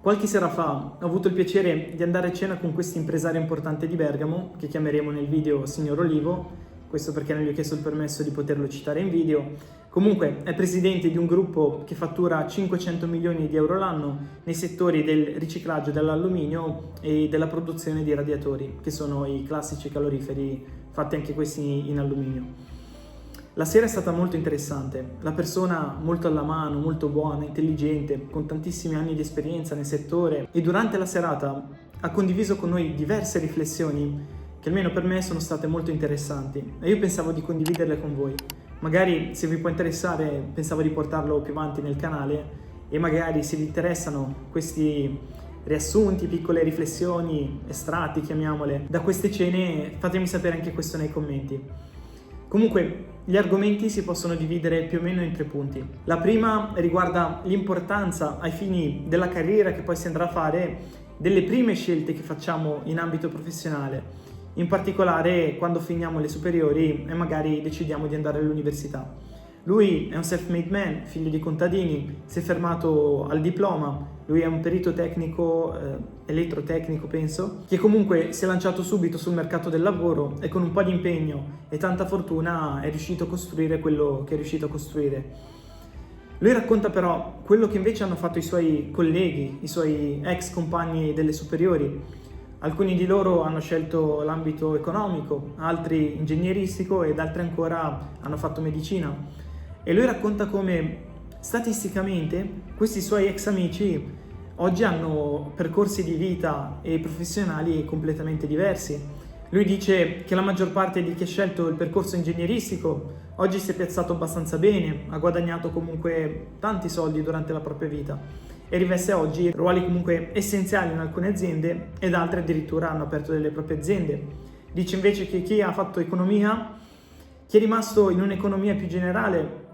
Qualche sera fa ho avuto il piacere di andare a cena con questo impresario importante di Bergamo, che chiameremo nel video Signor Olivo, questo perché non gli ho chiesto il permesso di poterlo citare in video. Comunque è presidente di un gruppo che fattura 500 milioni di euro l'anno nei settori del riciclaggio dell'alluminio e della produzione di radiatori, che sono i classici caloriferi fatti anche questi in alluminio. La sera è stata molto interessante, la persona molto alla mano, molto buona, intelligente, con tantissimi anni di esperienza nel settore, e durante la serata ha condiviso con noi diverse riflessioni che almeno per me sono state molto interessanti e io pensavo di condividerle con voi. Magari, se vi può interessare, pensavo di portarlo più avanti nel canale, e magari se vi interessano questi riassunti, piccole riflessioni, estratti chiamiamole, da queste cene, fatemi sapere anche questo nei commenti. Comunque, gli argomenti si possono dividere più o meno in 3 punti. La prima riguarda l'importanza ai fini della carriera che poi si andrà a fare delle prime scelte che facciamo in ambito professionale, in particolare quando finiamo le superiori e magari decidiamo di andare all'università. Lui è un self-made man, figlio di contadini, si è fermato al diploma, lui è un perito tecnico, elettrotecnico penso, che comunque si è lanciato subito sul mercato del lavoro e con un po' di impegno e tanta fortuna è riuscito a costruire quello che è riuscito a costruire. Lui racconta però quello che invece hanno fatto i suoi colleghi, i suoi ex compagni delle superiori. Alcuni di loro hanno scelto l'ambito economico, altri ingegneristico ed altri ancora hanno fatto medicina. E lui racconta come statisticamente questi suoi ex amici oggi hanno percorsi di vita e professionali completamente diversi. Lui dice che la maggior parte di chi ha scelto il percorso ingegneristico oggi si è piazzato abbastanza bene, ha guadagnato comunque tanti soldi durante la propria vita e riveste oggi ruoli comunque essenziali in alcune aziende ed altre addirittura hanno aperto delle proprie aziende. Dice invece che chi ha fatto economia, chi è rimasto in un'economia più generale,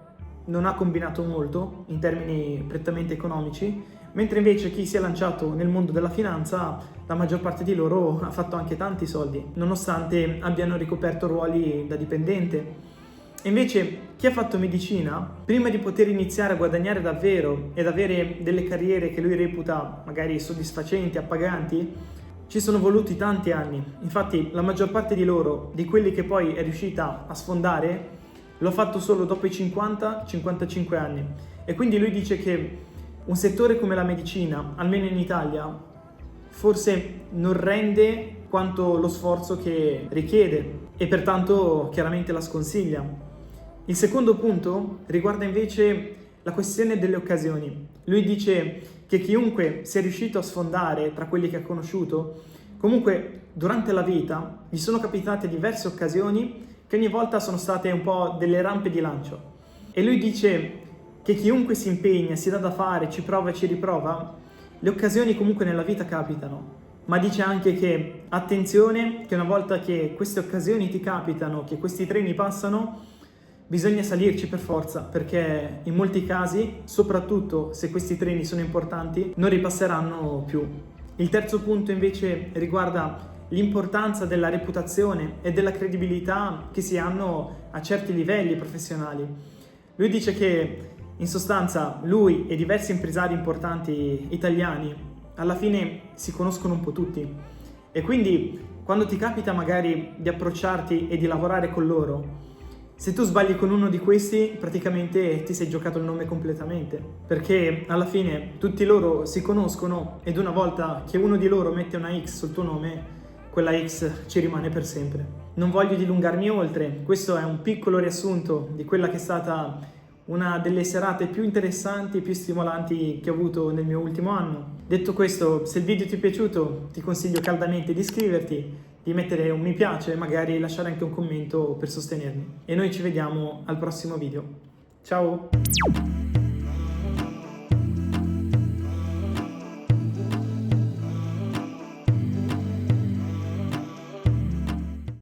non ha combinato molto in termini prettamente economici, mentre invece chi si è lanciato nel mondo della finanza, la maggior parte di loro ha fatto anche tanti soldi, nonostante abbiano ricoperto ruoli da dipendente. E invece chi ha fatto medicina, prima di poter iniziare a guadagnare davvero ed avere delle carriere che lui reputa magari soddisfacenti, appaganti, ci sono voluti tanti anni. Infatti la maggior parte di loro, di quelli che poi è riuscita a sfondare, l'ho fatto solo dopo i 50-55 anni. E quindi lui dice che un settore come la medicina, almeno in Italia, forse non rende quanto lo sforzo che richiede e pertanto chiaramente la sconsiglia. Il secondo punto riguarda invece la questione delle occasioni. Lui dice che chiunque sia riuscito a sfondare tra quelli che ha conosciuto, comunque durante la vita gli sono capitate diverse occasioni che ogni volta sono state un po' delle rampe di lancio. E lui dice che chiunque si impegna, si dà da fare, ci prova e ci riprova, le occasioni comunque nella vita capitano. Ma dice anche che attenzione, che una volta che queste occasioni ti capitano, che questi treni passano, bisogna salirci per forza, perché in molti casi, soprattutto se questi treni sono importanti, non ripasseranno più. Il terzo punto invece riguarda l'importanza della reputazione e della credibilità che si hanno a certi livelli professionali. Lui dice che in sostanza lui e diversi impresari importanti italiani alla fine si conoscono un po' tutti e quindi quando ti capita magari di approcciarti e di lavorare con loro, se tu sbagli con uno di questi praticamente ti sei giocato il nome completamente, perché alla fine tutti loro si conoscono ed una volta che uno di loro mette una X sul tuo nome, quella X ci rimane per sempre. Non voglio dilungarmi oltre, questo è un piccolo riassunto di quella che è stata una delle serate più interessanti e più stimolanti che ho avuto nel mio ultimo anno. Detto questo, se il video ti è piaciuto, ti consiglio caldamente di iscriverti, di mettere un mi piace e magari lasciare anche un commento per sostenermi. E noi ci vediamo al prossimo video. Ciao!